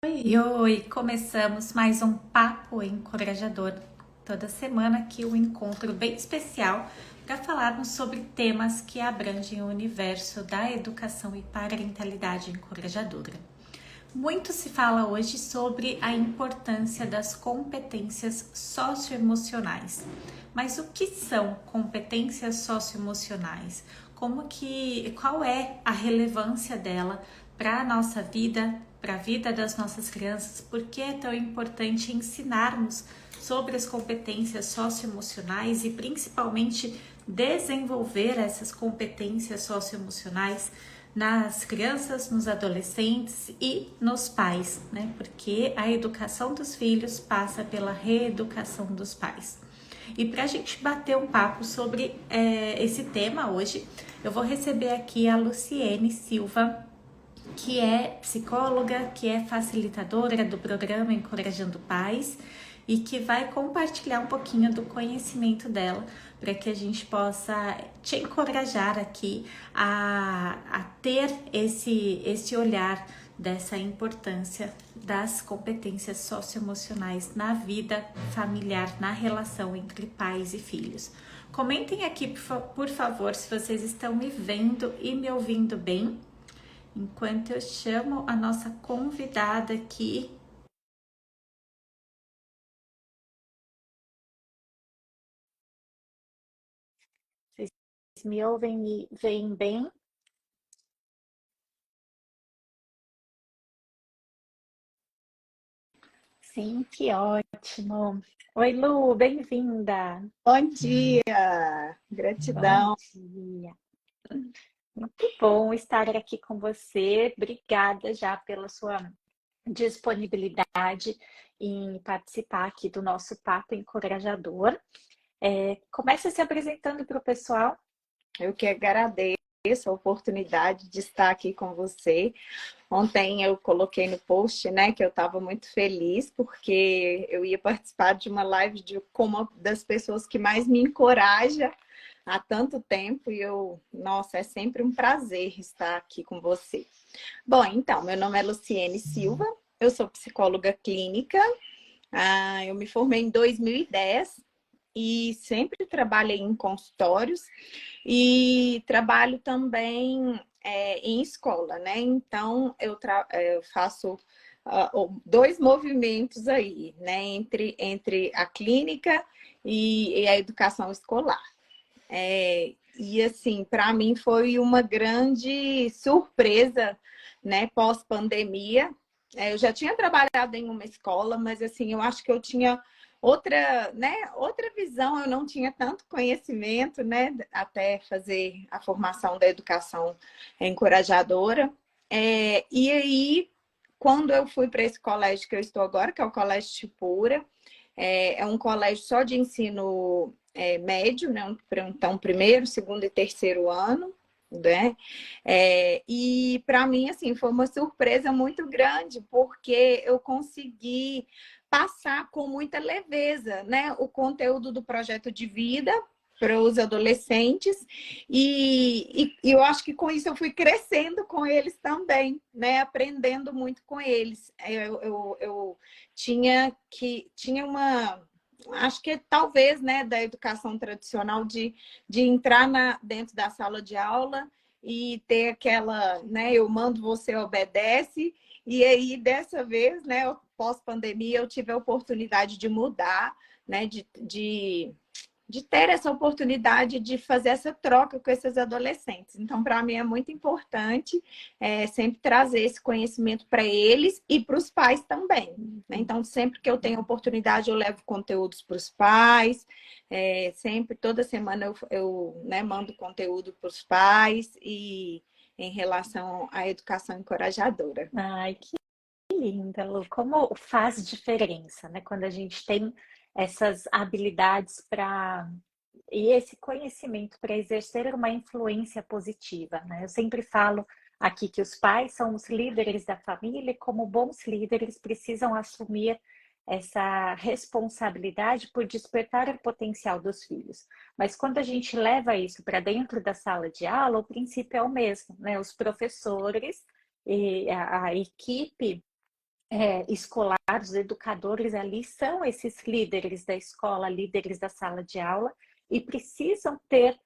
Oi, oi! Começamos mais um Papo Encorajador. Toda semana aqui um encontro bem especial para falarmos sobre temas que abrangem o universo da educação e parentalidade encorajadora. Muito se fala hoje sobre a importância das competências socioemocionais. Mas o que são competências socioemocionais? Qual é a relevância dela para a nossa vida, para a vida das nossas crianças? Por que é tão importante ensinarmos sobre as competências socioemocionais e principalmente desenvolver essas competências socioemocionais nas crianças, nos adolescentes e nos pais, né? Porque a educação dos filhos passa pela reeducação dos pais. E para a gente bater um papo sobre esse tema hoje, eu vou receber aqui a Luciene Silva, que é psicóloga, que é facilitadora do programa Encorajando Pais e que vai compartilhar um pouquinho do conhecimento dela para que a gente possa te encorajar aqui a ter esse olhar dessa importância das competências socioemocionais na vida familiar, na relação entre pais e filhos. Comentem aqui, por favor, se vocês estão me vendo e me ouvindo bem, enquanto eu chamo a nossa convidada aqui. Vocês me ouvem, me veem bem? Sim, que ótimo. Oi, Lu, bem-vinda. Bom dia, Bom gratidão. dia. Muito bom estar aqui com você. Obrigada já pela sua disponibilidade em participar aqui do nosso Papo Encorajador. Comece se apresentando para o pessoal. Eu que agradeço a oportunidade de estar aqui com você. Ontem eu coloquei no post, né, que eu estava muito feliz porque eu ia participar de uma live com uma das pessoas que mais me encoraja há tanto tempo e nossa, é sempre um prazer estar aqui com você. Bom, então, meu nome é Luciene Silva, eu sou psicóloga clínica. Eu me formei em 2010 e sempre trabalhei em consultórios e trabalho também em escola, né? Então, eu faço dois movimentos aí, né? Entre a clínica e a educação escolar. E assim, para mim foi uma grande surpresa, né? Pós-pandemia. Eu já tinha trabalhado em uma escola, mas assim, eu acho que eu tinha outra, né, outra visão, eu não tinha tanto conhecimento, né, até fazer a formação da educação encorajadora. E aí, quando eu fui para esse colégio que eu estou agora, que é o Colégio Chipura, é um colégio só de ensino médio, né, então primeiro, segundo e terceiro ano, né? E para mim, assim, foi uma surpresa muito grande, porque eu consegui passar com muita leveza, né, o conteúdo do projeto de vida para os adolescentes e eu acho que com isso eu fui crescendo com eles também, né, aprendendo muito com eles. Eu tinha uma, acho que talvez, né, da educação tradicional de entrar dentro da sala de aula e ter aquela, né, eu mando, você obedece. E aí, dessa vez, né, pós-pandemia, eu tive a oportunidade de mudar, né, de ter essa oportunidade de fazer essa troca com esses adolescentes. Então, para mim, é muito importante sempre trazer esse conhecimento para eles e para os pais também, né? Então, sempre que eu tenho oportunidade, eu levo conteúdos para os pais. Sempre, toda semana, eu né, mando conteúdo para os pais e em relação à educação encorajadora. Ai, que linda, Lu. Como faz diferença, né? Quando a gente tem essas habilidades para e esse conhecimento para exercer uma influência positiva, né? Eu sempre falo aqui que os pais são os líderes da família e como bons líderes precisam assumir essa responsabilidade por despertar o potencial dos filhos. Mas quando a gente leva isso para dentro da sala de aula, o princípio é o mesmo, né? Os professores e a equipe escolar, os educadores ali são esses líderes da escola, líderes da sala de aula, e precisam ter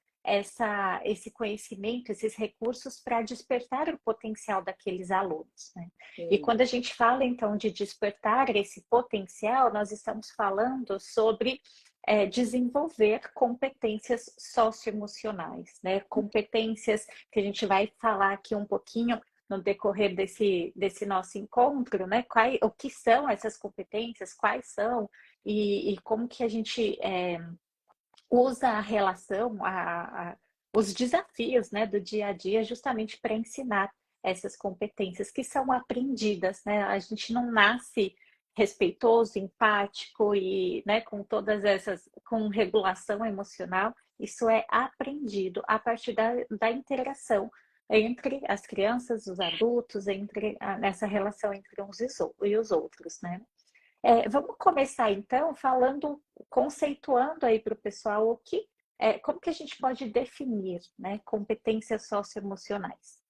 esse conhecimento, esses recursos para despertar o potencial daqueles alunos, né? E quando a gente fala, então, de despertar esse potencial, nós estamos falando sobre desenvolver competências socioemocionais, né? Competências que a gente vai falar aqui um pouquinho no decorrer desse nosso encontro, né? O que são essas competências, quais são, e como que a gente usa a relação, os desafios, né, do dia a dia justamente para ensinar essas competências que são aprendidas, né? A gente não nasce respeitoso, empático e, né, com todas essas, com regulação emocional. Isso é aprendido a partir da interação entre as crianças, os adultos, nessa relação entre uns e os outros, né? Vamos começar então falando, conceituando aí para o pessoal como que a gente pode definir, né, competências socioemocionais.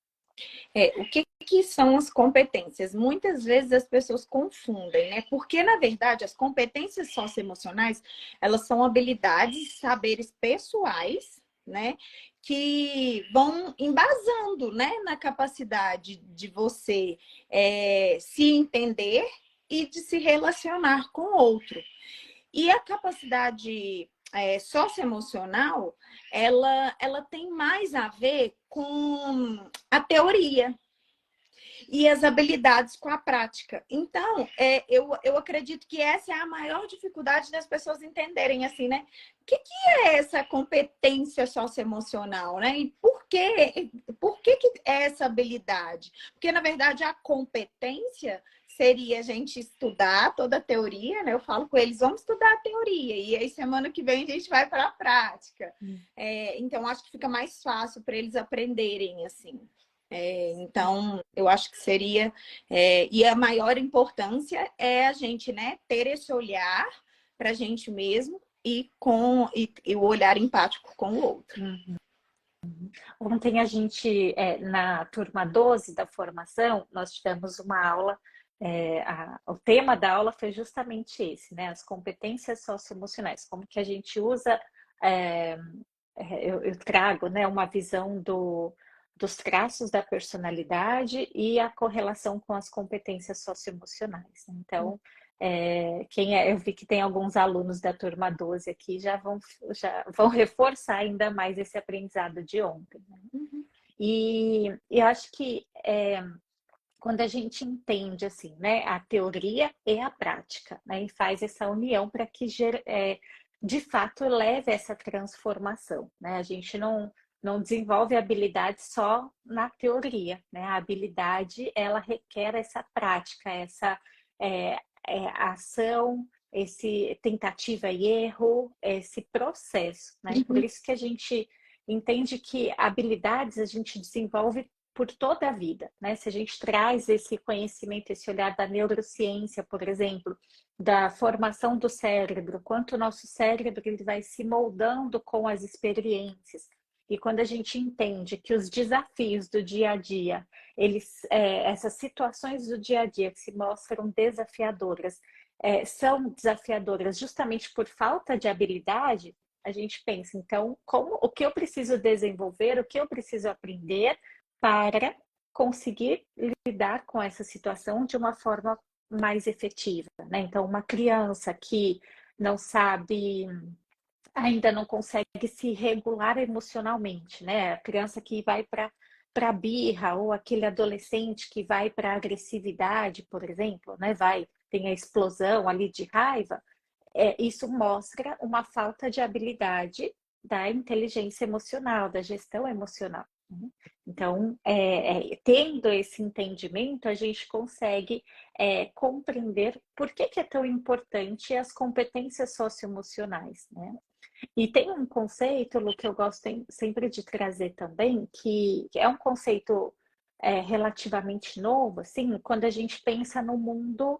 O que são as competências? Muitas vezes as pessoas confundem, né? Porque, na verdade, as competências socioemocionais, elas são habilidades, saberes pessoais, né? Que vão embasando, né? Na capacidade de você se entender e de se relacionar com o outro. E a capacidade socioemocional, ela tem mais a ver com a teoria e as habilidades com a prática. Então, eu acredito que essa é a maior dificuldade das pessoas entenderem, assim, né? O que é essa competência socioemocional, né? E por que é essa habilidade? Porque, na verdade, a competência seria a gente estudar toda a teoria, né? Eu falo com eles, vamos estudar a teoria, e aí semana que vem a gente vai para a prática. Então, acho que fica mais fácil para eles aprenderem, assim. Então, eu acho que seria... e a maior importância é a gente, né, ter esse olhar para a gente mesmo e o olhar empático com o outro. Ontem a gente, na turma 12 da formação, nós tivemos uma aula, o tema da aula foi justamente esse, né? As competências socioemocionais, como que a gente usa, eu trago, né, uma visão dos traços da personalidade e a correlação com as competências socioemocionais. Então, eu vi que tem alguns alunos da turma 12 aqui já vão reforçar ainda mais esse aprendizado de ontem, né? E eu acho que quando a gente entende assim, né, a teoria e a prática, né, e faz essa união para que de fato leve essa transformação, né? A gente não desenvolve habilidade só na teoria, né? A habilidade ela requer essa prática, essa ação, esse tentativa e erro, esse processo, né? Por isso que a gente entende que habilidades a gente desenvolve por toda a vida, né? Se a gente traz esse conhecimento, esse olhar da neurociência, por exemplo, da formação do cérebro, quanto o nosso cérebro ele vai se moldando com as experiências. E quando a gente entende que os desafios do dia a dia, essas situações do dia a dia que se mostram desafiadoras, são desafiadoras justamente por falta de habilidade, a gente pensa, então, o que eu preciso desenvolver, o que eu preciso aprender para conseguir lidar com essa situação de uma forma mais efetiva, né? Então, uma criança que não sabe, ainda não consegue se regular emocionalmente, né? A criança que vai para birra ou aquele adolescente que vai para agressividade, por exemplo, né? Tem a explosão ali de raiva. Isso mostra uma falta de habilidade da inteligência emocional, da gestão emocional. Então, tendo esse entendimento, a gente consegue compreender por que é tão importante as competências socioemocionais, né? E tem um conceito, Lu, que eu gosto sempre de trazer também, que é um conceito relativamente novo, assim, quando a gente pensa no mundo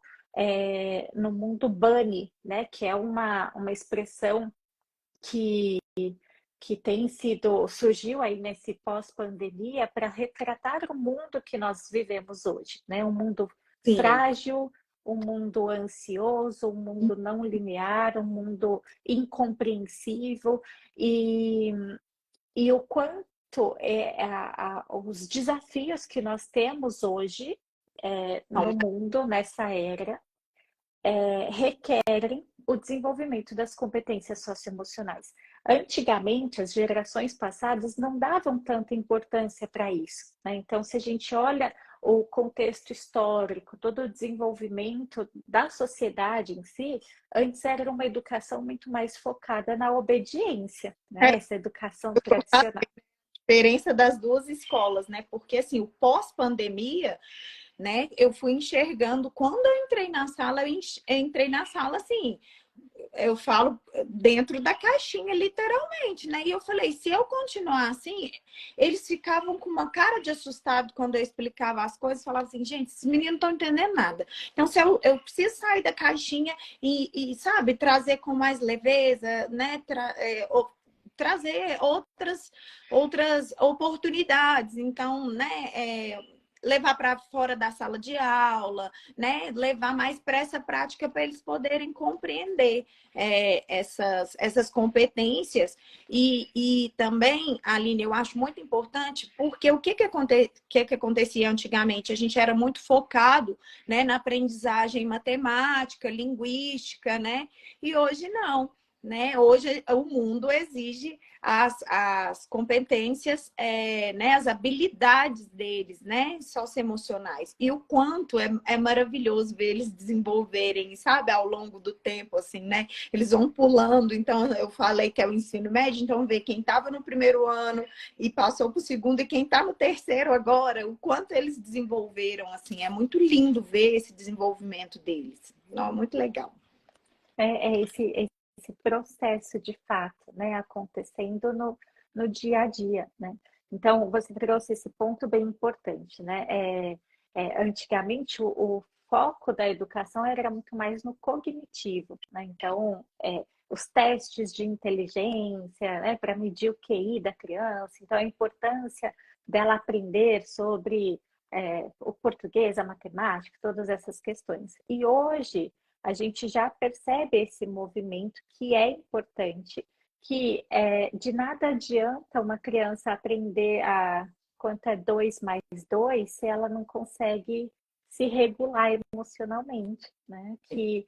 bunny, né? Que é uma expressão que surgiu aí nesse pós-pandemia para retratar o mundo que nós vivemos hoje, né? Um mundo Sim. frágil, um mundo ansioso, um mundo não linear, um mundo incompreensível, e, e o quanto os desafios que nós temos hoje no mundo, nessa era, requerem o desenvolvimento das competências socioemocionais. Antigamente, as gerações passadas não davam tanta importância para isso, né? Então, se a gente olha o contexto histórico, todo o desenvolvimento da sociedade em si, antes era uma educação muito mais focada na obediência, né? Essa educação tradicional. A diferença das duas escolas, né? Porque assim, o pós-pandemia, né? Eu fui enxergando, quando eu entrei na sala, eu entrei na sala assim, eu falo dentro da caixinha, literalmente, né? E eu falei, se eu continuar assim, eles ficavam com uma cara de assustado quando eu explicava as coisas, falavam assim, gente, esses meninos não estão entendendo nada. Então, se eu preciso sair da caixinha sabe, trazer com mais leveza, né? Trazer outras oportunidades. Então, né? Levar para fora da sala de aula, né? Levar mais para essa prática para eles poderem compreender essas competências. E também, Aline, eu acho muito importante, porque o que acontecia antigamente? A gente era muito focado, né, na aprendizagem matemática, linguística, né? E hoje não. Né? Hoje o mundo exige as competências, né? As habilidades deles, né? Socioemocionais. E o quanto é maravilhoso ver eles desenvolverem, sabe? Ao longo do tempo, assim, né? Eles vão pulando. Então, eu falei que é o ensino médio, então ver quem estava no primeiro ano e passou para o segundo e quem está no terceiro agora, o quanto eles desenvolveram, assim. É muito lindo ver esse desenvolvimento deles. Não, muito legal. Esse processo de fato, né, acontecendo no dia a dia, né? Então, você trouxe esse ponto bem importante, né? Antigamente, o foco da educação era muito mais no cognitivo, né? Então, os testes de inteligência, né, para medir o QI da criança, então a importância dela aprender sobre o português, a matemática, todas essas questões. E hoje, a gente já percebe esse movimento que é importante, que de nada adianta uma criança aprender quanto é 2 mais 2 se ela não consegue se regular emocionalmente, né? Que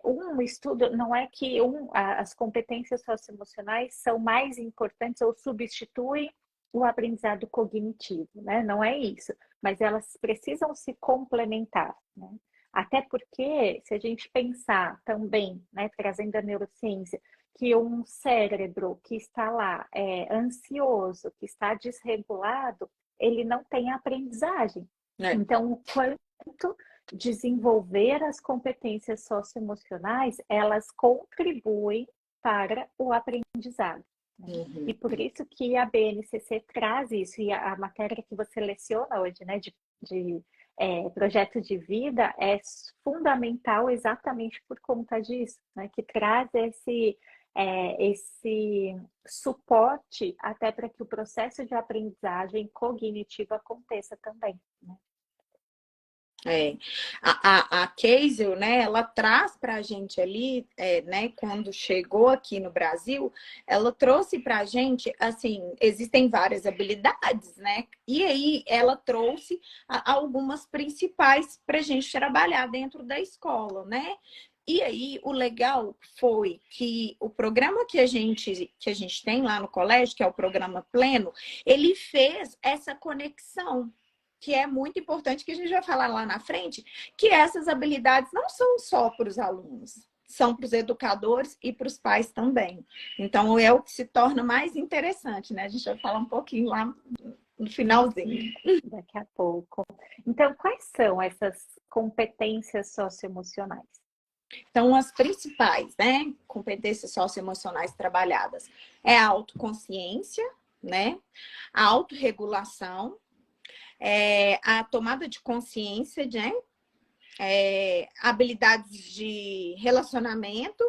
um estudo não é que as competências socioemocionais são mais importantes ou substituem o aprendizado cognitivo, né? Não é isso, mas elas precisam se complementar, né? Até porque, se a gente pensar também, né, trazendo a neurociência, que um cérebro que está lá ansioso, que está desregulado, ele não tem aprendizagem. Então, o quanto desenvolver as competências socioemocionais, elas contribuem para o aprendizado. Uhum. E por isso que a BNCC traz isso, e a matéria que você leciona hoje, né, de projeto de vida é fundamental exatamente por conta disso, né? Que traz esse suporte até para que o processo de aprendizagem cognitiva aconteça também, né? A Keisel, né, ela traz para a gente ali, né, quando chegou aqui no Brasil, ela trouxe para a gente, assim, existem várias habilidades, né, e aí ela trouxe algumas principais para a gente trabalhar dentro da escola, né. E aí, o legal foi que o programa que a gente tem lá no colégio, que é o programa Pleno, ele fez essa conexão, que é muito importante, que a gente vai falar lá na frente, que essas habilidades não são só para os alunos, são para os educadores e para os pais também. Então, é o que se torna mais interessante, né? A gente vai falar um pouquinho lá no finalzinho. Daqui a pouco. Então, quais são essas competências socioemocionais? Então, as principais, né, competências socioemocionais trabalhadas é a autoconsciência, né? A autorregulação, a tomada de consciência, né? Habilidades de relacionamento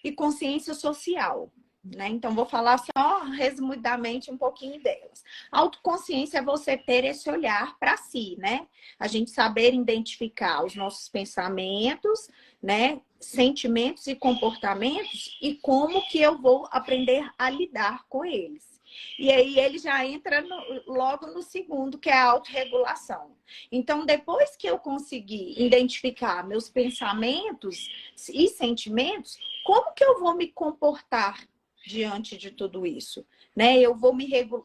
e consciência social. né? Então, vou falar só resumidamente um pouquinho delas. Autoconsciência é você ter esse olhar para si, né? A gente saber identificar os nossos pensamentos, né? Sentimentos e comportamentos e como que eu vou aprender a lidar com eles. E aí ele já entra logo no segundo, que é a autorregulação. Então, depois que eu conseguir identificar meus pensamentos e sentimentos, como que eu vou me comportar diante de tudo isso, né?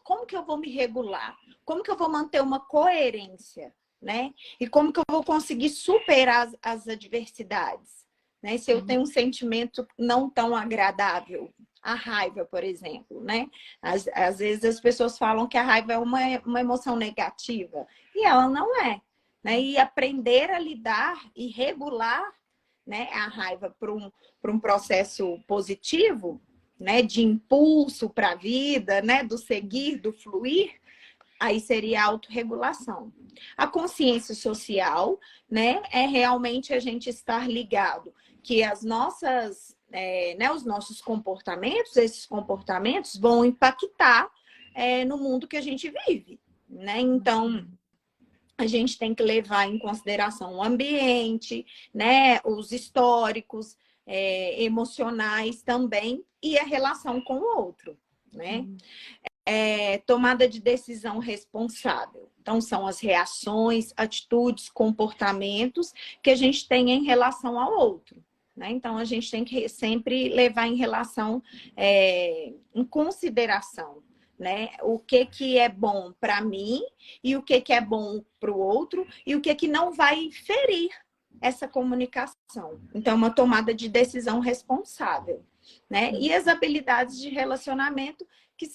Como que eu vou me regular? Como que eu vou manter uma coerência, né? E como que eu vou conseguir superar as adversidades, né? Se eu tenho um sentimento não tão agradável, a raiva, por exemplo, né? Às vezes as pessoas falam que a raiva é uma emoção negativa e ela não é, né? E aprender a lidar e regular, né, a raiva para um processo positivo, né, de impulso para a vida, né, do seguir, do fluir, aí seria a autorregulação. A consciência social, né, é realmente a gente estar ligado que as nossas, né, os nossos comportamentos, esses comportamentos vão impactar no mundo que a gente vive, né? Então, a gente tem que levar em consideração o ambiente, né, os históricos, emocionais também e a relação com o outro, né? Tomada de decisão responsável. Então, são as reações, atitudes, comportamentos que a gente tem em relação ao outro. Né? Então, a gente tem que sempre levar em relação, em consideração, né? O que é bom para mim e o que é bom para o outro e o que não vai ferir essa comunicação. Então, uma tomada de decisão responsável. Né? E as habilidades de relacionamento, que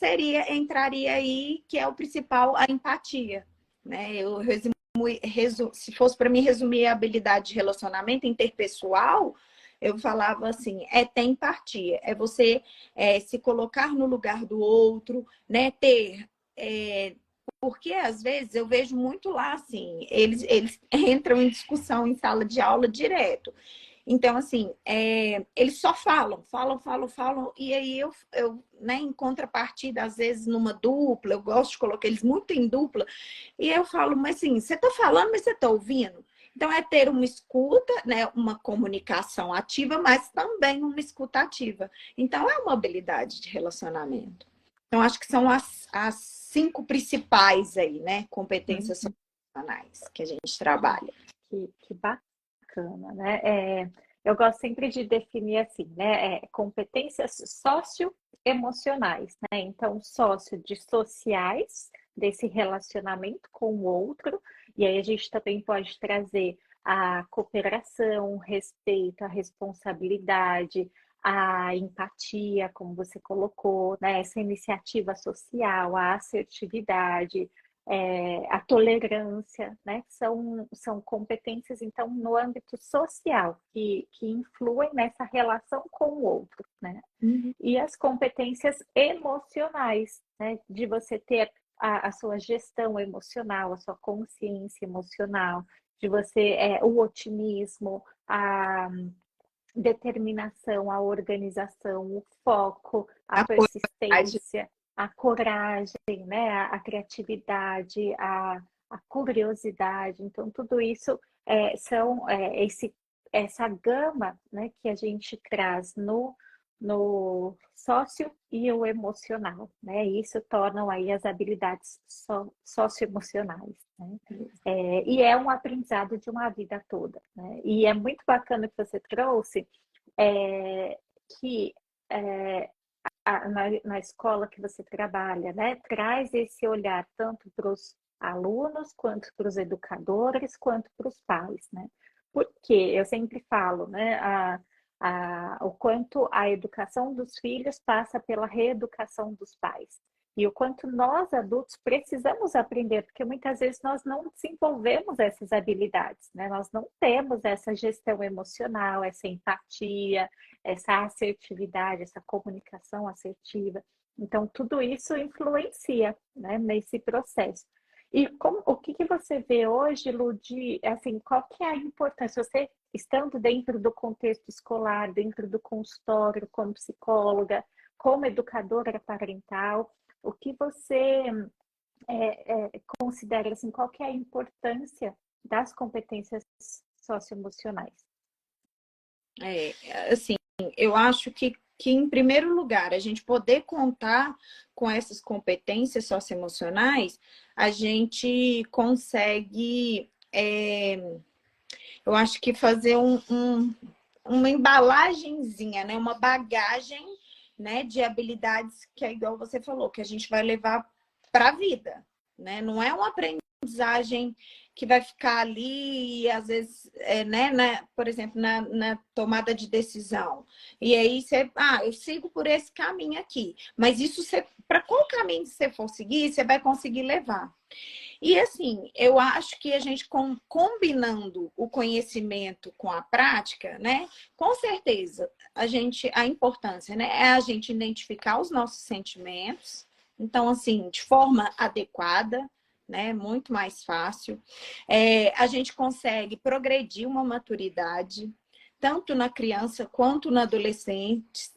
entraria aí, que é o principal, a empatia. Né? Se fosse para mim resumir a habilidade de relacionamento interpessoal, eu falava assim, ter empatia, é você se colocar no lugar do outro, né? Porque às vezes eu vejo muito lá assim, eles entram em discussão em sala de aula direto. Então, assim, eles só falam, e aí né, em contrapartida, às vezes numa dupla, eu gosto de colocar eles muito em dupla, e eu falo, mas assim, você tá falando, mas você tá ouvindo? Então, é ter uma escuta, né, uma comunicação ativa, mas também uma escuta ativa. Então, é uma habilidade de relacionamento. Então, acho que são as 5 principais aí, né, competências sociais que a gente trabalha. Que bacana, né? Eu gosto sempre de definir assim, né? Competências socioemocionais, né? Então, sócio de sociais, desse relacionamento com o outro, e aí a gente também pode trazer a cooperação, o respeito, a responsabilidade, a empatia, como você colocou, né? Essa iniciativa social, a assertividade, a tolerância, né? São competências, então, no âmbito social, que influem nessa relação com o outro, né? E as competências emocionais, né? De você ter a sua gestão emocional, a sua consciência emocional, de você, o otimismo, a determinação, a organização, o foco, a persistência, a coragem, né? A criatividade, a curiosidade. Então, tudo isso são essa gama, né, que a gente traz no sócio e o emocional, né? Isso tornam aí as habilidades socioemocionais, né? E é um aprendizado de uma vida toda, né? E é muito bacana que você trouxe que na escola que você trabalha, né, traz esse olhar tanto para os alunos, quanto para os educadores, quanto para os pais, né? Porque eu sempre falo, né, o quanto a educação dos filhos passa pela reeducação dos pais. E o quanto nós, adultos, precisamos aprender, porque muitas vezes nós não desenvolvemos essas habilidades, né? Nós não temos essa gestão emocional, essa empatia, essa assertividade, essa comunicação assertiva. Então, tudo isso influencia, né, nesse processo. E o que você vê hoje, Lu, assim, qual que é a importância? Você, estando dentro do contexto escolar, dentro do consultório, como psicóloga, como educadora parental, o que você considera, assim, qual que é a importância das competências socioemocionais? Assim, eu acho que, em primeiro lugar, a gente poder contar com essas competências socioemocionais, a gente consegue, eu acho que fazer uma embalagenzinha, né? Uma bagagem, né, de habilidades que é igual você falou, que a gente vai levar para a vida, né? Não é uma aprendizagem que vai ficar ali e às vezes, por exemplo, na tomada de decisão. E aí você, eu sigo por esse caminho aqui. Mas isso, para qual caminho você for seguir, você vai conseguir levar. E assim, eu acho que a gente combinando o conhecimento com a prática, né? Com certeza, a importância, né, é a gente identificar os nossos sentimentos. Então, assim, de forma adequada, né? Muito mais fácil. A gente consegue progredir uma maturidade, tanto na criança quanto no adolescente,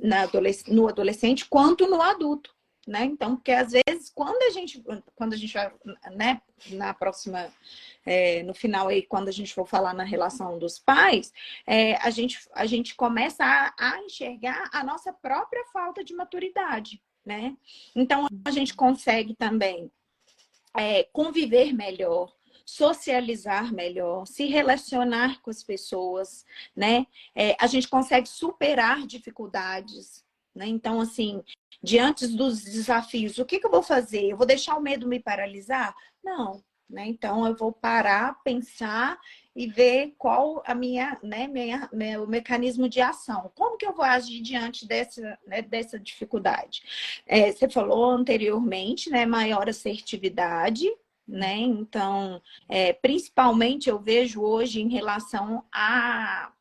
no adolescente, quanto no adulto. Né? Então, porque às vezes, quando a gente vai, né, na próxima, no final aí, quando a gente for falar na relação dos pais, a gente começa a enxergar a nossa própria falta de maturidade, né? Então, a gente consegue também conviver melhor, socializar melhor, se relacionar com as pessoas, né? A gente consegue superar dificuldades, né? Então, assim, diante dos desafios, o que eu vou fazer? Eu vou deixar o medo me paralisar? Não, né? Então, eu vou parar, pensar e ver qual a meu mecanismo de ação. Como que eu vou agir diante dessa dificuldade? Você falou anteriormente, né? Maior assertividade, né? Então, principalmente eu vejo hoje em relação à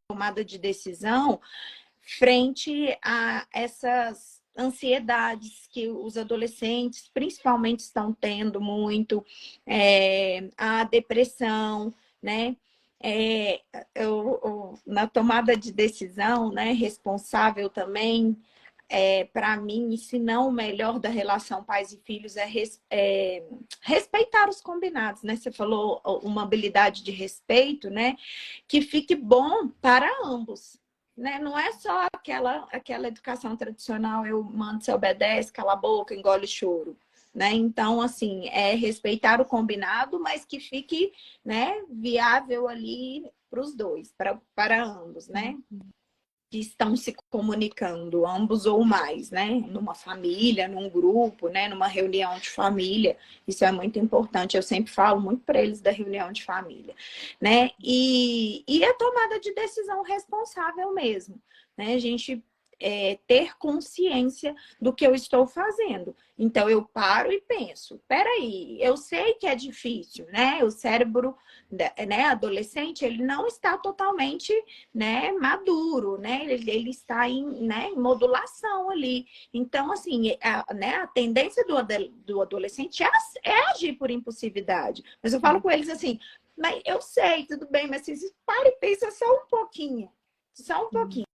tomada de decisão frente a essas ansiedades que os adolescentes principalmente estão tendo muito, a depressão, né? Na tomada de decisão, né, responsável também, para mim, se não o melhor da relação pais e filhos respeitar os combinados, né? Você falou uma habilidade de respeito, né? Que fique bom para ambos, né? Não é só aquela educação tradicional, eu mando, você obedece, cala a boca, engole choro. Né? Então, assim, respeitar o combinado, mas que fique, né, viável ali para os dois, para ambos, né? Que estão se comunicando, ambos ou mais, né? Numa família, num grupo, né? Numa reunião de família. Isso é muito importante. Eu sempre falo muito para eles da reunião de família, né? E a tomada de decisão responsável mesmo, né? A gente ter consciência do que eu estou fazendo. Então, eu paro e penso, peraí, eu sei que é difícil, né? O cérebro, né, adolescente, ele não está totalmente, né, maduro, né? Ele está em modulação ali. Então, assim, a tendência do adolescente é agir por impulsividade. Mas eu falo com eles assim, mas eu sei, tudo bem, mas vocês para e pensa só um pouquinho. Só um pouquinho.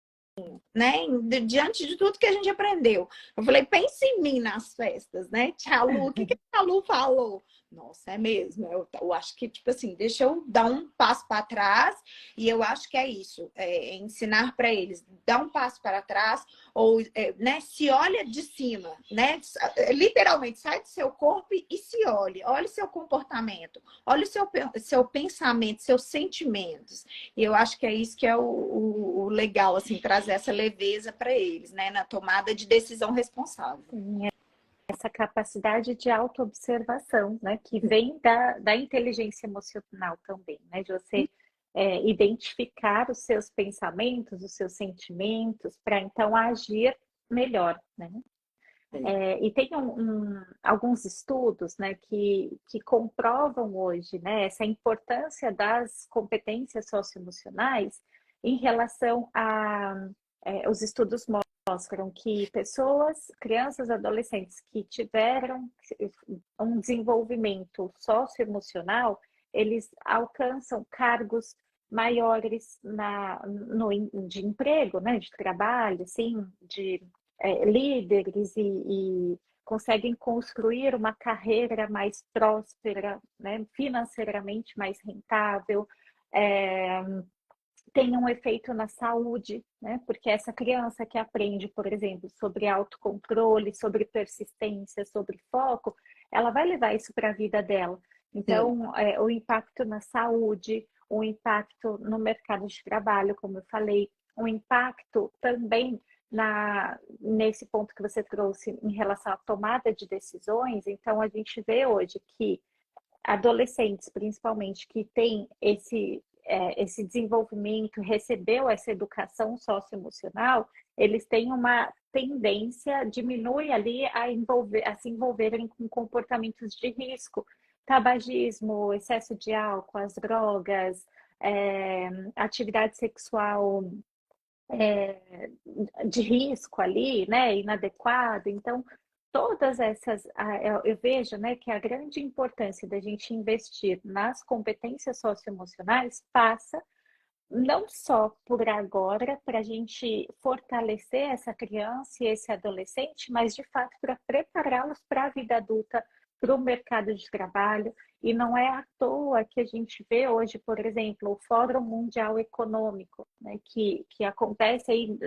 Né? Diante de tudo que a gente aprendeu. Eu falei, pense em mim nas festas, né? Tia Lu, o que a Lu falou? Nossa, é mesmo. Eu acho que, tipo assim, deixa eu dar um passo para trás, e eu acho que é isso, ensinar para eles, dar um passo para trás, ou, né, se olha de cima, né? Literalmente, sai do seu corpo e se olhe seu comportamento, olhe o seu pensamento, seus sentimentos. E eu acho que é isso que é o legal, assim, trazer essa leveza para eles, né? Na tomada de decisão responsável. Sim, essa capacidade de autoobservação, né? Que vem da inteligência emocional também, né? De você identificar os seus pensamentos, os seus sentimentos, para então agir melhor, né? E tem alguns estudos, né, que comprovam hoje, né, essa importância das competências socioemocionais em relação os estudos mostram que crianças, adolescentes que tiveram um desenvolvimento socioemocional, eles alcançam cargos maiores de emprego, né, de trabalho, assim, de líderes e conseguem construir uma carreira mais próspera, né, financeiramente mais rentável, tem um efeito na saúde, né? Porque essa criança que aprende, por exemplo, sobre autocontrole, sobre persistência, sobre foco, ela vai levar isso para a vida dela. Sim. Então, o impacto na saúde, o impacto no mercado de trabalho, como eu falei, o impacto também nesse ponto que você trouxe em relação à tomada de decisões. Então, a gente vê hoje que adolescentes, principalmente, que têm esse desenvolvimento, recebeu essa educação socioemocional, eles têm uma tendência, diminui ali a se envolverem com comportamentos de risco, tabagismo, excesso de álcool, as drogas, atividade sexual de risco ali, né, inadequado. Então, todas essas, eu vejo, né, que a grande importância da gente investir nas competências socioemocionais passa não só por agora, para a gente fortalecer essa criança e esse adolescente, mas de fato para prepará-los para a vida adulta, para o mercado de trabalho. E não é à toa que a gente vê hoje, por exemplo, o Fórum Mundial Econômico, né, que acontece aí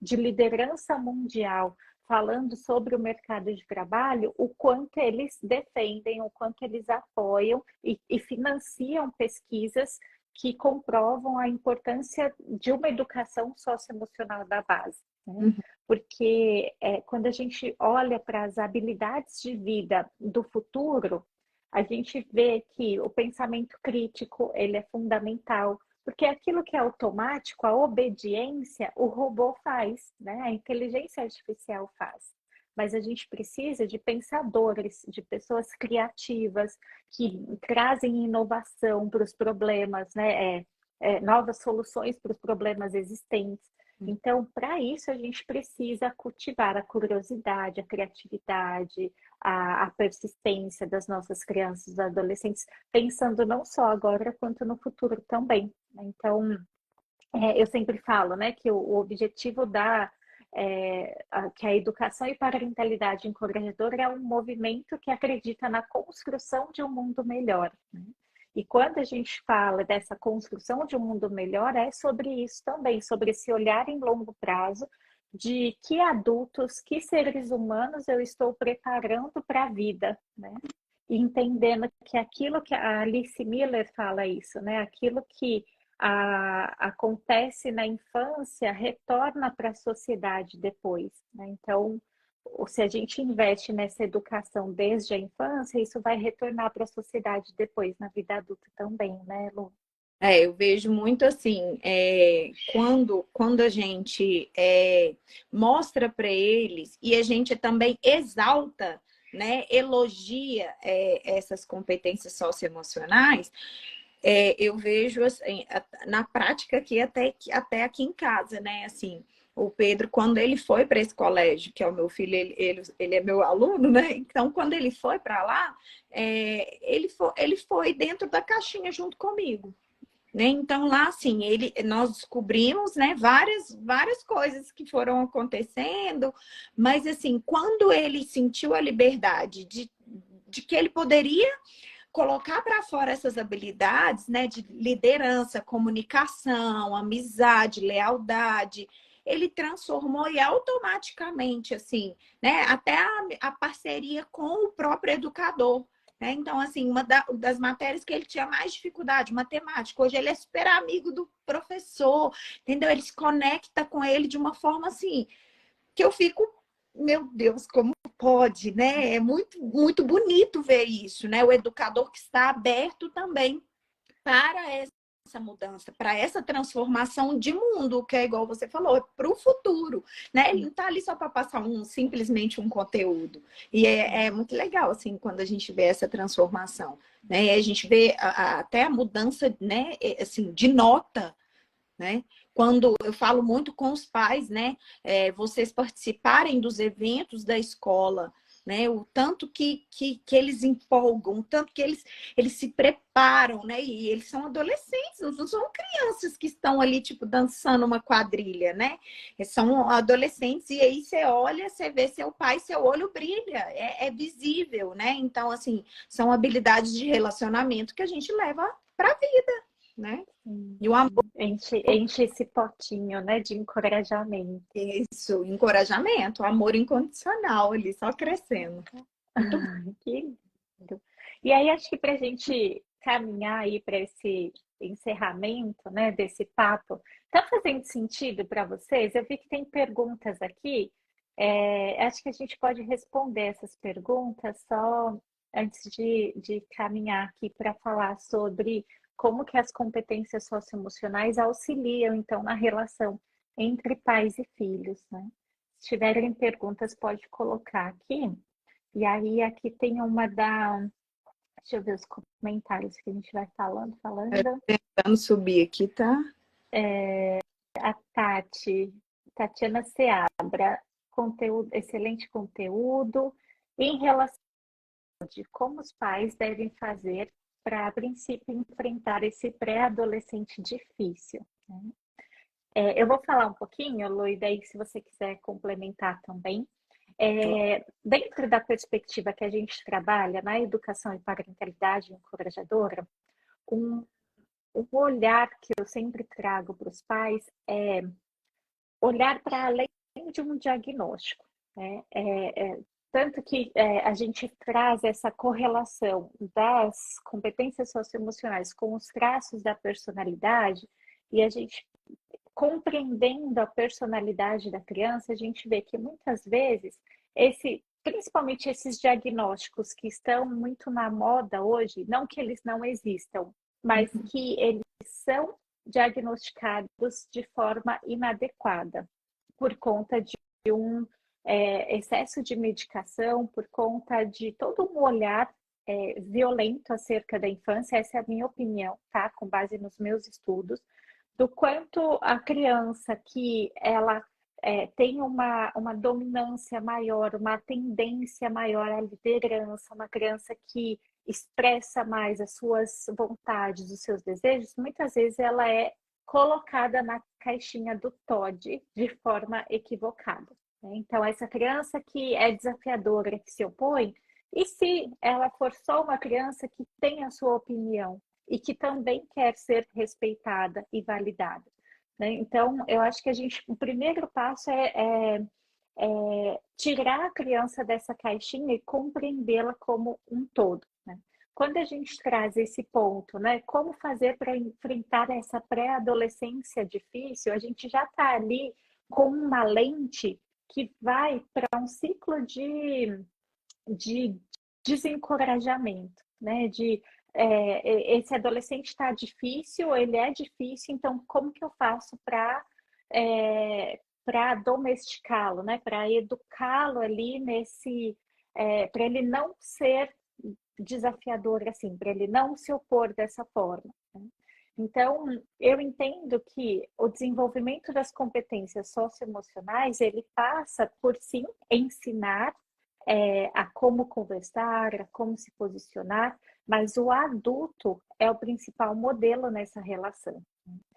de liderança mundial, falando sobre o mercado de trabalho, o quanto eles defendem, o quanto eles apoiam e financiam pesquisas que comprovam a importância de uma educação socioemocional da base, né? Porque quando a gente olha para as habilidades de vida do futuro, a gente vê que o pensamento crítico ele é fundamental, porque aquilo que é automático, a obediência, o robô faz, né? A inteligência artificial faz. Mas a gente precisa de pensadores, de pessoas criativas, que trazem inovação para os problemas, né? Novas soluções para os problemas existentes. Então, para isso, a gente precisa cultivar a curiosidade, a criatividade, a persistência das nossas crianças e adolescentes, pensando não só agora, quanto no futuro também. Então, eu sempre falo, né, que o objetivo que a educação e parentalidade encorajadora é um movimento que acredita na construção de um mundo melhor, né? E quando a gente fala dessa construção de um mundo melhor, é sobre isso também, sobre esse olhar em longo prazo de que adultos, que seres humanos eu estou preparando para a vida, né? E entendendo que aquilo que a Alice Miller fala isso, né? Aquilo que acontece na infância retorna para a sociedade depois, né? Então, se a gente investe nessa educação desde a infância, isso vai retornar para a sociedade depois, na vida adulta também, né, Lu? Eu vejo muito assim, quando a gente mostra para eles e a gente também exalta, né, elogia essas competências socioemocionais, eu vejo assim, na prática aqui até aqui em casa, né? Assim, o Pedro, quando ele foi para esse colégio, que é o meu filho, ele é meu aluno, né? Então, quando ele foi para lá, ele foi dentro da caixinha junto comigo. Né? Então, lá, assim, nós descobrimos, né, várias coisas que foram acontecendo, mas, assim, quando ele sentiu a liberdade de que ele poderia colocar para fora essas habilidades, né, de liderança, comunicação, amizade, lealdade, ele transformou e automaticamente, assim, né, até a parceria com o próprio educador. Né? Então, assim, uma das matérias que ele tinha mais dificuldade, matemática, hoje ele é super amigo do professor, entendeu? Ele se conecta com ele de uma forma assim, que eu fico, meu Deus, como pode, né? É muito, muito bonito ver isso, né? O educador que está aberto também para essa mudança, para essa transformação de mundo, que é igual você falou, para o futuro, né? Ele não está ali só para passar simplesmente um conteúdo. E é muito legal, assim, quando a gente vê essa transformação, né? E a gente vê até a mudança, né? Assim, de nota, né? Quando eu falo muito com os pais, né? Vocês participarem dos eventos da escola, né? O tanto que eles empolgam, o tanto que eles se preparam, né? E eles são adolescentes, não são crianças que estão ali, tipo, dançando uma quadrilha, né? Eles são adolescentes, e aí você olha, você vê seu pai, seu olho brilha, é visível, né? Então, assim, são habilidades de relacionamento que a gente leva para a vida, né? E o amor, Enche esse potinho, né, de encorajamento. isso, encorajamento, amor incondicional ali, só crescendo. Muito bom. Que lindo. E aí, acho que para a gente caminhar aí para esse encerramento, né, desse papo, tá fazendo sentido para vocês? Eu vi que tem perguntas aqui. Acho que a gente pode responder essas perguntas só antes de caminhar aqui para falar sobre como que as competências socioemocionais auxiliam, então, na relação entre pais e filhos, né? Se tiverem perguntas, pode colocar aqui. E aí, aqui tem uma da. Deixa eu ver os comentários que a gente vai falando. Tentando subir aqui, tá? A Tatiana Seabra, conteúdo, excelente conteúdo. Em relação de como os pais devem fazer para, a princípio, enfrentar esse pré-adolescente difícil, né? Eu vou falar um pouquinho, Lu, e daí, se você quiser complementar também. Dentro da perspectiva que a gente trabalha na educação e parentalidade encorajadora, um olhar que eu sempre trago para os pais é olhar para além de um diagnóstico, né? Tanto que a gente traz essa correlação das competências socioemocionais com os traços da personalidade, e a gente, compreendendo a personalidade da criança, a gente vê que muitas vezes principalmente esses diagnósticos que estão muito na moda hoje, não que eles não existam, mas que eles são diagnosticados de forma inadequada por conta de um excesso de medicação, por conta de todo um olhar violento acerca da infância. Essa é a minha opinião, tá? Com base nos meus estudos, do quanto a criança que ela tem uma dominância maior, uma tendência maior à liderança, uma criança que expressa mais as suas vontades, os seus desejos, muitas vezes ela é colocada na caixinha do TOD de forma equivocada, né? Então, essa criança que é desafiadora, que se opõe, e se ela for só uma criança que tem a sua opinião e que também quer ser respeitada e validada, né? Então, eu acho que o primeiro passo é tirar a criança dessa caixinha e compreendê-la como um todo, né? Quando a gente traz esse ponto, né, como fazer para enfrentar essa pré-adolescência difícil, a gente já está ali com uma lente que vai para um ciclo de desencorajamento, né? Esse adolescente está difícil, ele é difícil, então como que eu faço para domesticá-lo, né? Para educá-lo ali para ele não ser desafiador assim, para ele não se opor dessa forma, né? Então, eu entendo que o desenvolvimento das competências socioemocionais, ele passa por, sim, ensinar a como conversar, a como se posicionar, mas o adulto é o principal modelo nessa relação.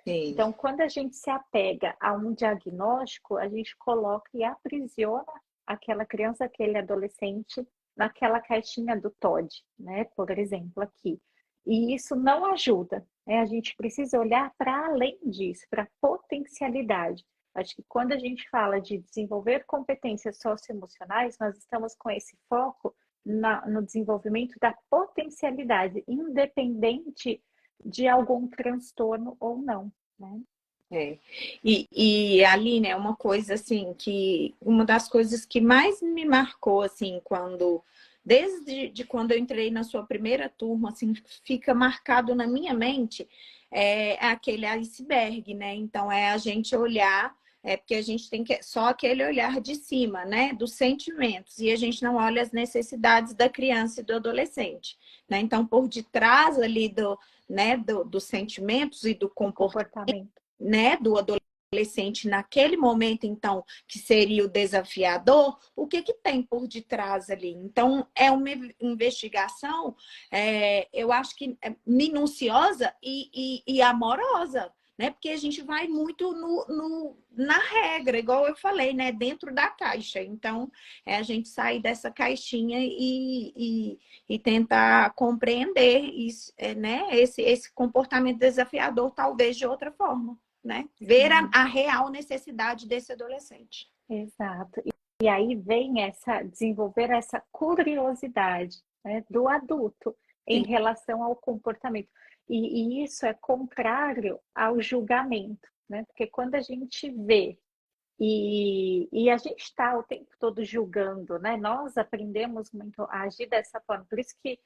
Sim. Então, quando a gente se apega a um diagnóstico, a gente coloca e aprisiona aquela criança, aquele adolescente naquela caixinha do TOD, né? Por exemplo, aqui. E isso não ajuda, né? A gente precisa olhar para além disso, para a potencialidade. Acho que quando a gente fala de desenvolver competências socioemocionais, nós estamos com esse foco no desenvolvimento da potencialidade, independente de algum transtorno ou não, né? E Aline, é uma coisa assim que uma das coisas que mais me marcou assim desde quando eu entrei na sua primeira turma, assim, fica marcado na minha mente aquele iceberg, né? Então é a gente olhar, porque a gente tem só aquele olhar de cima, né? Dos sentimentos, e a gente não olha as necessidades da criança e do adolescente, né? Então, por detrás ali dos sentimentos e do comportamento, né, do adolescente, adolescente naquele momento, então, que seria o desafiador, o que que tem por detrás ali? Então, é uma investigação, eu acho que minuciosa e amorosa, né? Porque a gente vai muito na regra, igual eu falei, né? Dentro da caixa. Então, a gente sair dessa caixinha e tentar compreender isso, né? Esse comportamento desafiador, talvez de outra forma, né? Ver a real necessidade desse adolescente. Exato. E aí vem desenvolver essa curiosidade, né, do adulto em relação ao comportamento. E isso é contrário ao julgamento, né? Porque quando a gente vê e a gente está o tempo todo julgando, né? Nós aprendemos muito a agir dessa forma, por isso que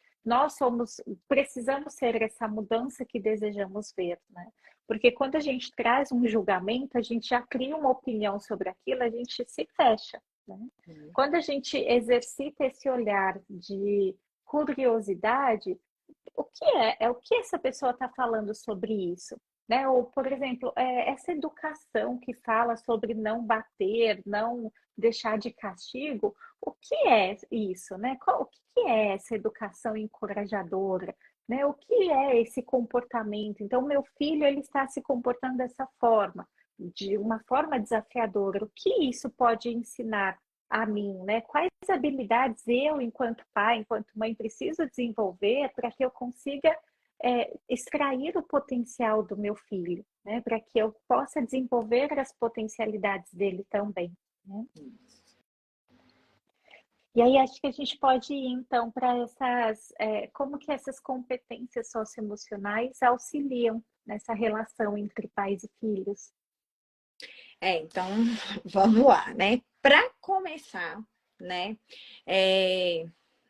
precisamos ser essa mudança que desejamos ver, né? Porque quando a gente traz um julgamento, a gente já cria uma opinião sobre aquilo, a gente se fecha, né? Quando a gente exercita esse olhar de curiosidade, o que o que essa pessoa está falando sobre isso? Né? Ou, por exemplo, essa educação que fala sobre não bater, não deixar de castigo, o que é isso? Né? O que é essa educação encorajadora? Né? O que é esse comportamento? Então, meu filho ele está se comportando dessa forma, de uma forma desafiadora. O que isso pode ensinar a mim? Né? Quais habilidades eu, enquanto pai, enquanto mãe, preciso desenvolver para que eu consiga extrair o potencial do meu filho, né? Para que eu possa desenvolver as potencialidades dele também, né? E aí acho que a gente pode ir então para como que essas competências socioemocionais auxiliam nessa relação entre pais e filhos. Então, vamos lá, né? Para começar, né?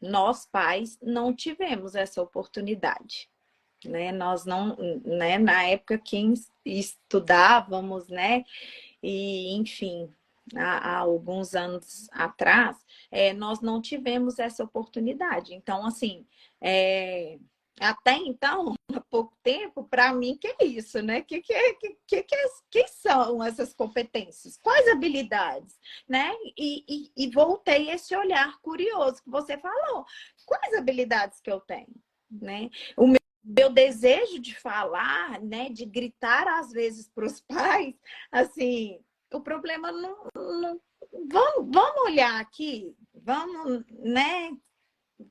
Nós pais não tivemos essa oportunidade. Né? Nós não, né? Na época que estudávamos, né? E enfim, há alguns anos atrás, nós não tivemos essa oportunidade. Então, assim, até então, há pouco tempo, para mim, que é isso, né? Que são essas competências? Quais habilidades, né? E voltei esse olhar curioso que você falou. Quais habilidades que eu tenho, né? O meu desejo de falar, né, de gritar às vezes para os pais, assim, o problema não vamos olhar aqui, vamos, né,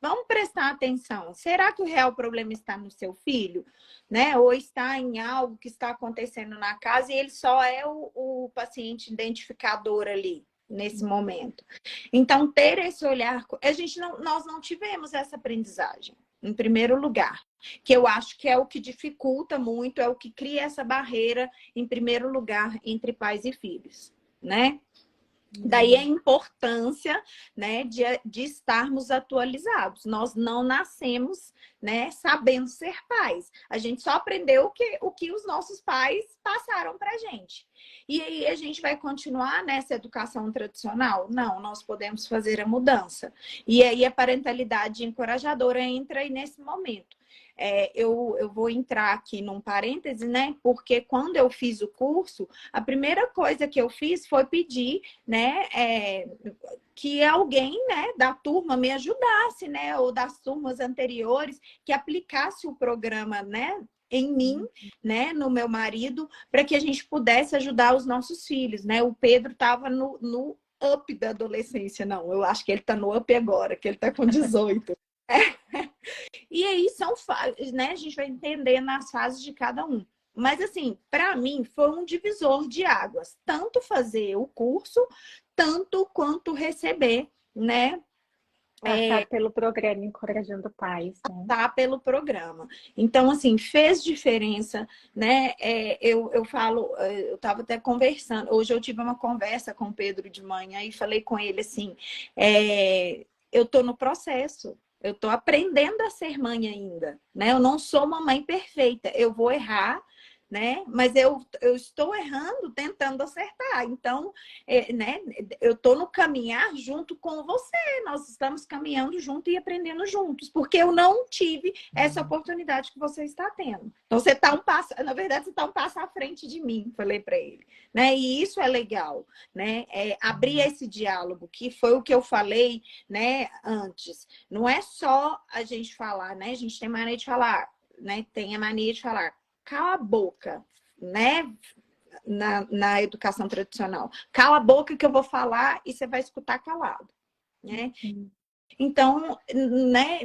vamos prestar atenção. Será que o real problema está no seu filho, né, ou está em algo que está acontecendo na casa e ele só é o paciente identificador ali nesse momento? Então, ter esse olhar, nós não tivemos essa aprendizagem, em primeiro lugar, que eu acho que é o que dificulta muito, é o que cria essa barreira, em primeiro lugar, entre pais e filhos, né? Daí a importância, né, de estarmos atualizados. Nós não nascemos, né, sabendo ser pais. A gente só aprendeu o que os nossos pais passaram para a gente. E aí a gente vai continuar nessa educação tradicional? Não, nós podemos fazer a mudança. E aí a parentalidade encorajadora entra aí nesse momento. Eu vou entrar aqui num parêntese, né? Porque quando eu fiz o curso, a primeira coisa que eu fiz foi pedir, né? Que alguém, né, da turma me ajudasse, né? Ou das turmas anteriores, que aplicasse o programa, né? Em mim, né? No meu marido, para que a gente pudesse ajudar os nossos filhos, né? O Pedro estava no up da adolescência, não. Eu acho que ele está no up agora, que ele está com 18. E aí são fases, né? A gente vai entender nas fases de cada um. Mas assim, para mim foi um divisor de águas, tanto fazer o curso, tanto quanto receber, né? Passar pelo programa Encorajando Pais, né? Passar pelo programa. Então, assim, fez diferença, né? Eu falo, eu estava até conversando, hoje eu tive uma conversa com o Pedro de manhã e falei com ele assim, eu estou no processo. Eu estou aprendendo a ser mãe ainda, né? Eu não sou uma mãe perfeita. Eu vou errar, né? Mas eu estou errando, tentando acertar. Então, né? Eu estou no caminhar junto com você. Nós estamos caminhando junto e aprendendo juntos, porque eu não tive essa oportunidade que você está tendo. Então, você está um passo, na verdade, você está um passo à frente de mim, falei para ele, né? E isso é legal, né? Abrir esse diálogo, que foi o que eu falei, né? Antes, não é só a gente falar, né? A gente tem mania de falar, né? Tem a mania de falar. Cala a boca, né? Na educação tradicional. Cala a boca que eu vou falar e você vai escutar calado, né? Então, né,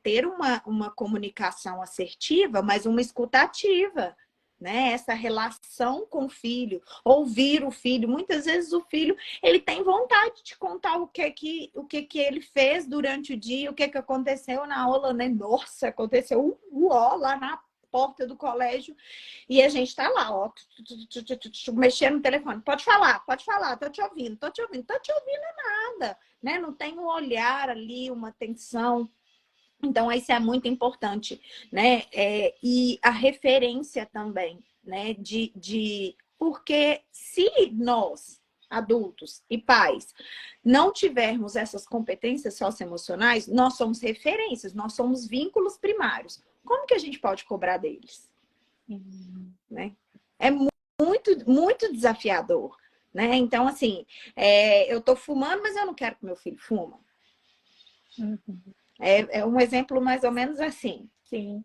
ter uma comunicação assertiva, mas uma escuta ativa, né? Essa relação com o filho, ouvir o filho. Muitas vezes o filho, ele tem vontade de contar o que ele fez durante o dia, o que aconteceu na aula, né? Nossa, aconteceu lá na porta do colégio, e a gente tá lá, ó, mexendo no telefone. Pode falar, tô te ouvindo, tô te ouvindo nada, né? Não tem um olhar ali, uma atenção. Então, isso é muito importante, né? E a referência também, né? Porque se nós, adultos e pais, não tivermos essas competências socioemocionais, nós somos referências, nós somos vínculos primários. Como que a gente pode cobrar deles? Né? É muito, muito desafiador, né? Então, assim, eu tô fumando, mas eu não quero que meu filho fuma. É um exemplo mais ou menos assim. Sim.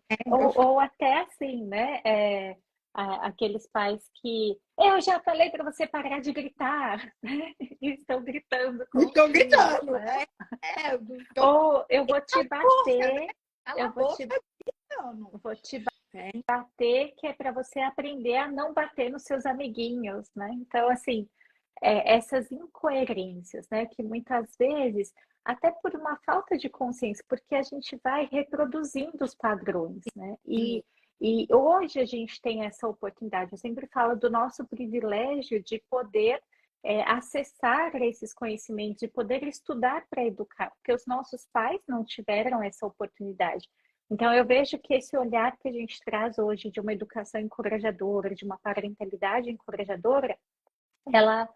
Ou até assim, né? Aqueles pais que eu já falei para você parar de gritar, né? E estão gritando com Estou os filhos, gritando, né? tô... Ou eu vou te bater, Cala a boca, vou te bater, que é para você aprender a não bater nos seus amiguinhos, né? Então, assim, essas incoerências, né? Que muitas vezes, até por uma falta de consciência, porque a gente vai reproduzindo os padrões, né? E hoje a gente tem essa oportunidade. Eu sempre falo do nosso privilégio de poder acessar esses conhecimentos, de poder estudar para educar, porque os nossos pais não tiveram essa oportunidade. Então, eu vejo que esse olhar que a gente traz hoje de uma educação encorajadora, de uma parentalidade encorajadora, ela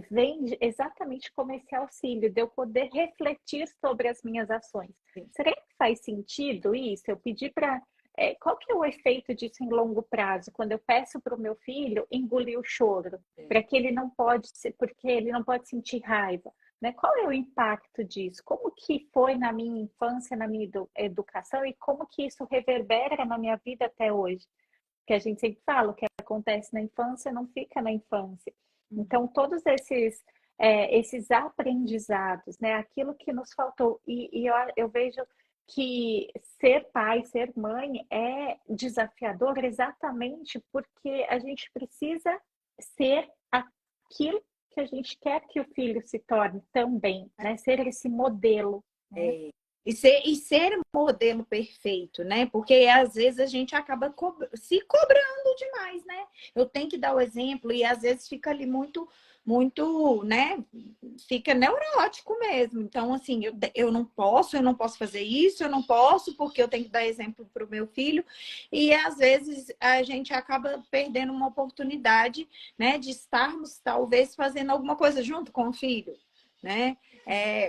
vem exatamente como esse auxílio, de eu poder refletir sobre as minhas ações. Será que faz sentido isso? Eu pedir para... qual que é o efeito disso em longo prazo? Quando eu peço para o meu filho engolir o choro, para que ele não pode, porque ele não pode sentir raiva. Né? Qual é o impacto disso? Como que foi na minha infância, na minha educação, e como que isso reverbera na minha vida até hoje? Que a gente sempre fala, o que acontece na infância não fica na infância. Então, todos esses aprendizados, né? Aquilo que nos faltou. E eu vejo que ser pai, ser mãe é desafiador exatamente porque a gente precisa ser aquilo que a gente quer que o filho se torne também, né? Ser esse modelo. Né? E ser modelo perfeito, né? Porque às vezes a gente acaba se cobrando demais, né? Eu tenho que dar o exemplo e às vezes fica ali muito, né? Fica neurótico mesmo. Então, assim, eu não posso fazer isso, eu não posso porque eu tenho que dar exemplo para o meu filho. E às vezes a gente acaba perdendo uma oportunidade, né? De estarmos talvez fazendo alguma coisa junto com o filho, né?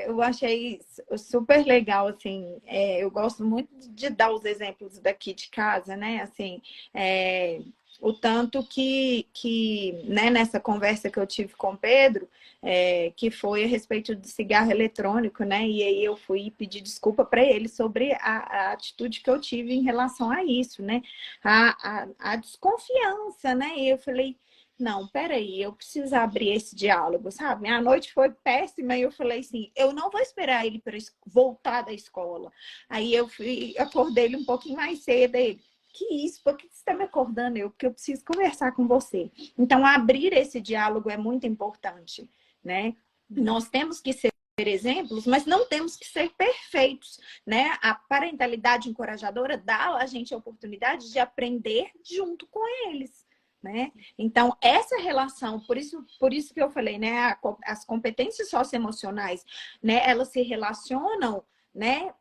Eu achei super legal, assim, eu gosto muito de dar os exemplos daqui de casa, né, assim, o tanto que né, nessa conversa que eu tive com o Pedro, que foi a respeito do cigarro eletrônico, né, e aí eu fui pedir desculpa para ele sobre a atitude que eu tive em relação a isso, né, a desconfiança, né, e eu falei, não, peraí, eu preciso abrir esse diálogo, sabe? A noite foi péssima e eu falei assim, eu não vou esperar ele para voltar da escola. Aí eu acordei ele um pouquinho mais cedo, ele, que isso? Por que você está me acordando? Porque eu preciso conversar com você. Então, abrir esse diálogo é muito importante, né? Nós temos que ser exemplos, mas não temos que ser perfeitos, né? A parentalidade encorajadora dá a gente a oportunidade de aprender junto com eles. Né? Então, essa relação, por isso que eu falei, né? As competências socioemocionais, né? Elas se relacionam, né?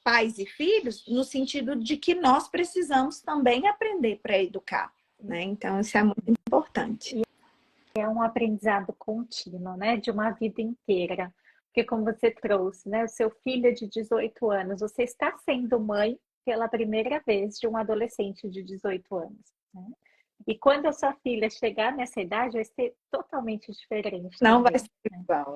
pais e filhos, no sentido de que nós precisamos também aprender para educar, né? Então, isso é muito importante. É um aprendizado contínuo, né? De uma vida inteira. Porque como você trouxe, né? O seu filho é de 18 anos, você está sendo mãe pela primeira vez de um adolescente de 18 anos, né? E quando a sua filha chegar nessa idade, vai ser totalmente diferente Não vai também, ser né? igual,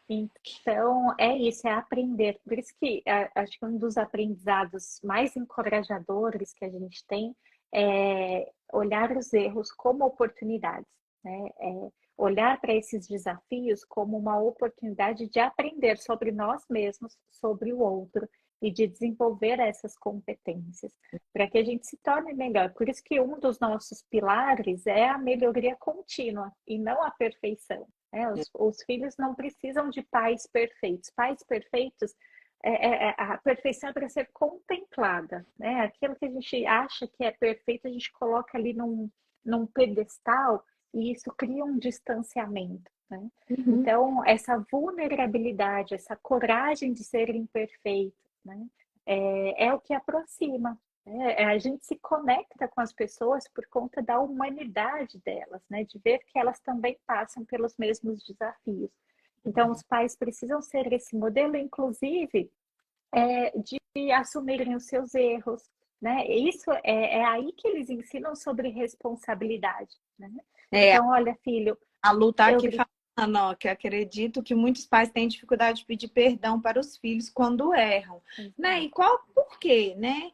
Então, é isso, é aprender. Por isso que acho que um dos aprendizados mais encorajadores que a gente tem é olhar os erros como oportunidades, né? Olhar para esses desafios como uma oportunidade de aprender sobre nós mesmos, sobre o outro e de desenvolver essas competências para que a gente se torne melhor. Por isso que um dos nossos pilares é a melhoria contínua e não a perfeição. Os filhos não precisam de pais perfeitos. Pais perfeitos, a perfeição é para ser contemplada, né? Aquilo que a gente acha que é perfeito, a gente coloca ali num pedestal e isso cria um distanciamento, né? Uhum. Então, essa vulnerabilidade, essa coragem de ser imperfeito, né? É o que aproxima. A gente se conecta com as pessoas por conta da humanidade delas, né? De ver que elas também passam pelos mesmos desafios. Então, os pais precisam ser esse modelo, inclusive, de assumirem os seus erros, né? Isso é aí que eles ensinam sobre responsabilidade, né? É, Então, olha, filho, a Lu tá eu aqui falando, ó, que acredito que muitos pais têm dificuldade de pedir perdão para os filhos quando erram, né? E por quê, né?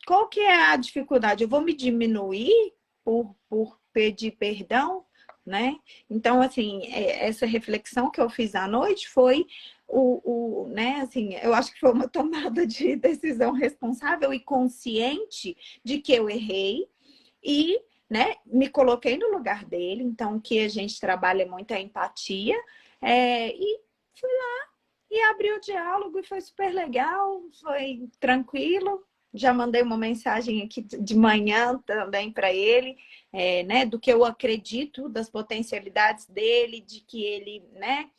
Qual que é a dificuldade? Eu vou me diminuir por pedir perdão, né? Então, assim, essa reflexão que eu fiz à noite foi né, assim, eu acho que foi uma tomada de decisão responsável e consciente de que eu errei e, né, me coloquei no lugar dele. Então, que a gente trabalha muito a empatia, e fui lá e abri o diálogo e foi super legal, foi tranquilo. Já mandei uma mensagem aqui de manhã também para ele, né, do que eu acredito, das potencialidades dele, de que ele, né,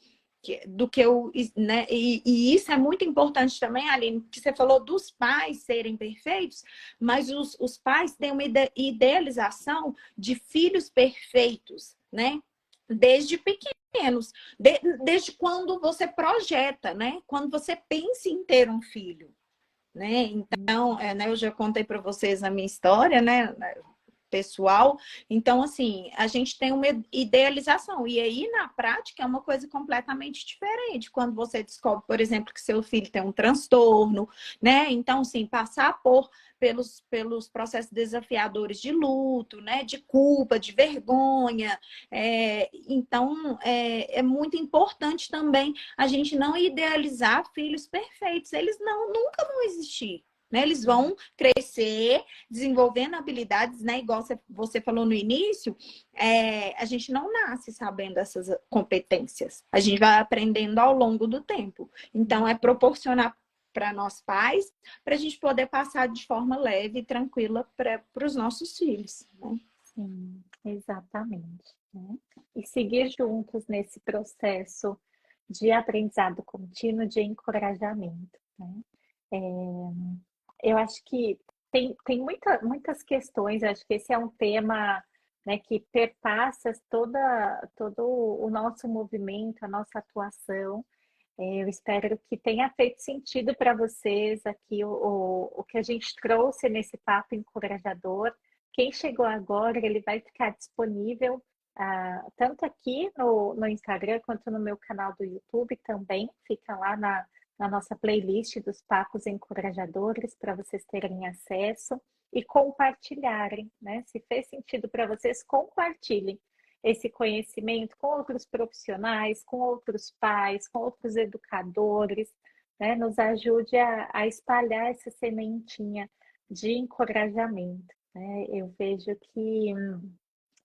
do que eu, né, e isso é muito importante também, Aline, que você falou dos pais serem perfeitos, mas os pais têm uma idealização de filhos perfeitos, né? Desde pequenos, desde quando você projeta, né? Quando você pensa em ter um filho, né? Então, né, eu já contei para vocês a minha história, né? Pessoal. Então, assim, a gente tem uma idealização. E aí, na prática, é uma coisa completamente diferente. Quando você descobre, por exemplo, que seu filho tem um transtorno, né? Então, assim, passar pelos processos desafiadores de luto, né? De culpa, de vergonha. Então, é muito importante também a gente não idealizar filhos perfeitos. Eles nunca vão existir. Né? Eles vão crescer, desenvolvendo habilidades, né? Igual você falou no início, a gente não nasce sabendo essas competências. A gente vai aprendendo ao longo do tempo. Então, é proporcionar para nós pais, para a gente poder passar de forma leve e tranquila para os nossos filhos. Né? sim, exatamente, né? E seguir juntos nesse processo de aprendizado contínuo, de encorajamento, né? É, eu acho que tem muitas questões, eu acho que esse é um tema, né, que perpassa todo o nosso movimento, a nossa atuação. Eu espero que tenha feito sentido para vocês aqui o que a gente trouxe nesse papo encorajador. Quem chegou agora, ele vai ficar disponível tanto aqui no Instagram quanto no meu canal do YouTube também. Fica lá na nossa playlist dos papos encorajadores para vocês terem acesso e compartilharem, né? Se fez sentido para vocês, compartilhem esse conhecimento com outros profissionais, com outros pais, com outros educadores, né? Nos ajude a espalhar essa sementinha de encorajamento, né? Eu vejo que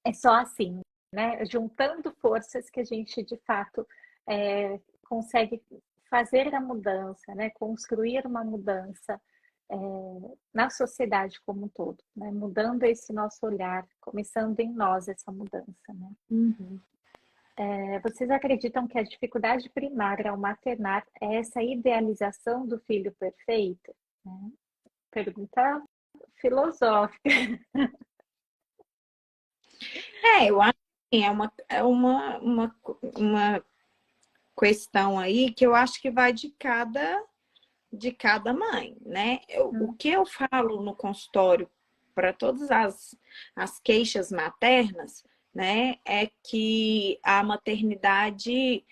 é só assim, né? Juntando forças que a gente de fato consegue fazer a mudança, né? Construir uma mudança é, na sociedade como um todo, né? Mudando esse nosso olhar, começando em nós essa mudança, né? Uhum. Vocês acreditam que a dificuldade primária ao maternar é essa idealização do filho perfeito? Né? Pergunta filosófica. Eu acho que uma questão aí que eu acho que vai de cada mãe, né? O que eu falo no consultório para todas as queixas maternas, né, é que a maternidade,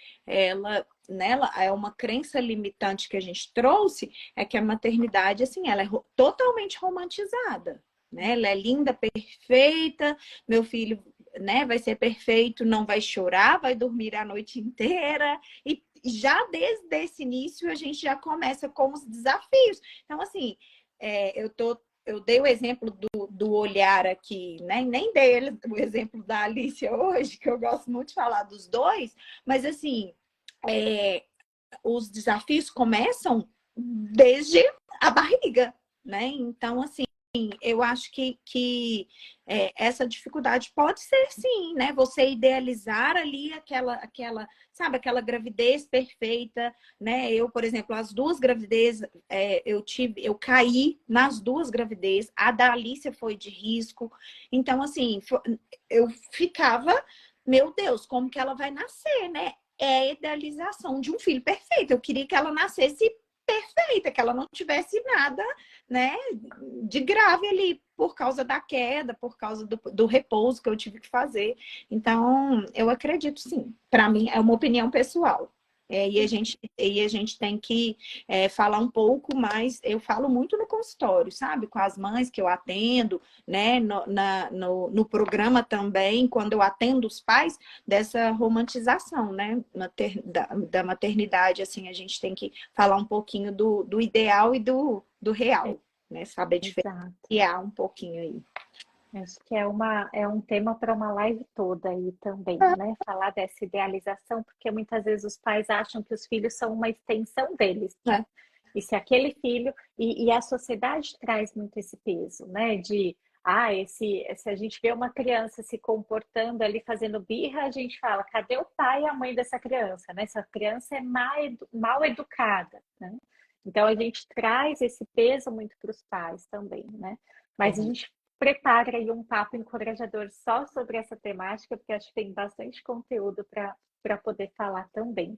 nela é uma crença limitante que a gente trouxe, é que a maternidade, assim, ela é totalmente romantizada, né? Ela é linda, perfeita, meu filho, né, vai ser perfeito, não vai chorar, vai dormir a noite inteira, e já desde esse início a gente já começa com os desafios. Então, assim, eu dei o exemplo do olhar aqui, né? Nem dei o exemplo da Alicia hoje, que eu gosto muito de falar dos dois, mas assim, os desafios começam desde a barriga, né? Então, assim, eu acho que essa dificuldade pode ser sim, né? Você idealizar ali sabe, aquela gravidez perfeita, né? Eu, por exemplo, as duas gravidezes, eu caí nas duas gravidezes, a da Alicia foi de risco, então assim, eu ficava, meu Deus, como que ela vai nascer, né? É a idealização de um filho perfeito. Eu queria que ela nascesse perfeita, que ela não tivesse nada, né, de grave ali por causa da queda, por causa do repouso que eu tive que fazer. Então, eu acredito sim. Para mim, é uma opinião pessoal. E a gente tem que falar um pouco mais. Eu falo muito no consultório, sabe? Com as mães que eu atendo, né? No programa também, quando eu atendo os pais, dessa romantização, né? Da maternidade, assim, a gente tem que falar um pouquinho do ideal e do real, né? Saber Exato. diferenciar um pouquinho aí. Acho que é um tema para uma live toda aí também, né? Falar dessa idealização, porque muitas vezes os pais acham que os filhos são uma extensão deles, né? E se aquele filho. E a sociedade traz muito esse peso, né? Se a gente vê uma criança se comportando ali, fazendo birra, a gente fala, cadê o pai e a mãe dessa criança, né? Essa criança é mal educada, né? Então a gente traz esse peso muito para os pais também, né? Mas a gente prepara aí um papo encorajador só sobre essa temática, porque acho que tem bastante conteúdo para poder falar também.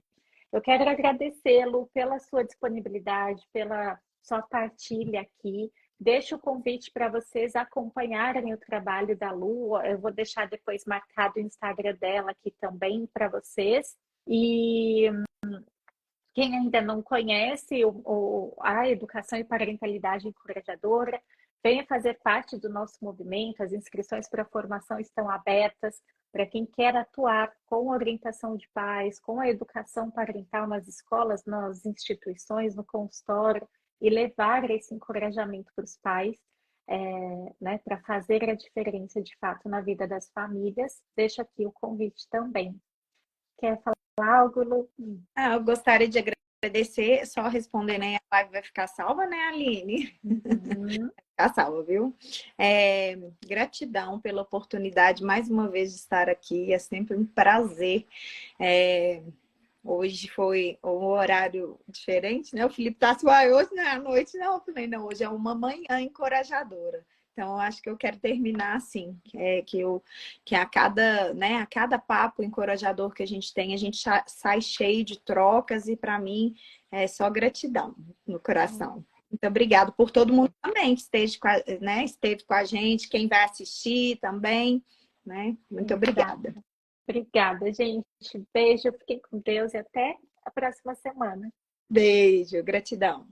Eu quero agradecê-lo pela sua disponibilidade, pela sua partilha aqui. Deixo o convite para vocês acompanharem o trabalho da Lu. Eu vou deixar depois marcado o Instagram dela aqui também para vocês. E quem ainda não conhece a Educação e Parentalidade Encorajadora, venha fazer parte do nosso movimento. As inscrições para a formação estão abertas para quem quer atuar com orientação de pais, com a educação parental nas escolas, nas instituições, no consultório, e levar esse encorajamento para os pais, né, para fazer a diferença de fato na vida das famílias. Deixo aqui o convite também. Quer falar algo, Lu? Eu gostaria de agradecer, só respondendo aí, a live vai ficar salva, né, Aline? Uhum. Vai ficar salva, viu? Gratidão pela oportunidade, mais uma vez, de estar aqui, é sempre um prazer. Hoje foi um horário diferente, né? O Felipe tá assim, hoje não é à noite, não. Eu falei, não, hoje é uma manhã encorajadora. Então, eu acho que eu quero terminar assim, que a cada papo encorajador que a gente tem, a gente sai cheio de trocas e para mim é só gratidão no coração. Muito obrigada por todo mundo também que esteve com a gente, quem vai assistir também, né? Muito obrigada. Obrigada, gente. Beijo, fiquem com Deus e até a próxima semana. Beijo, gratidão.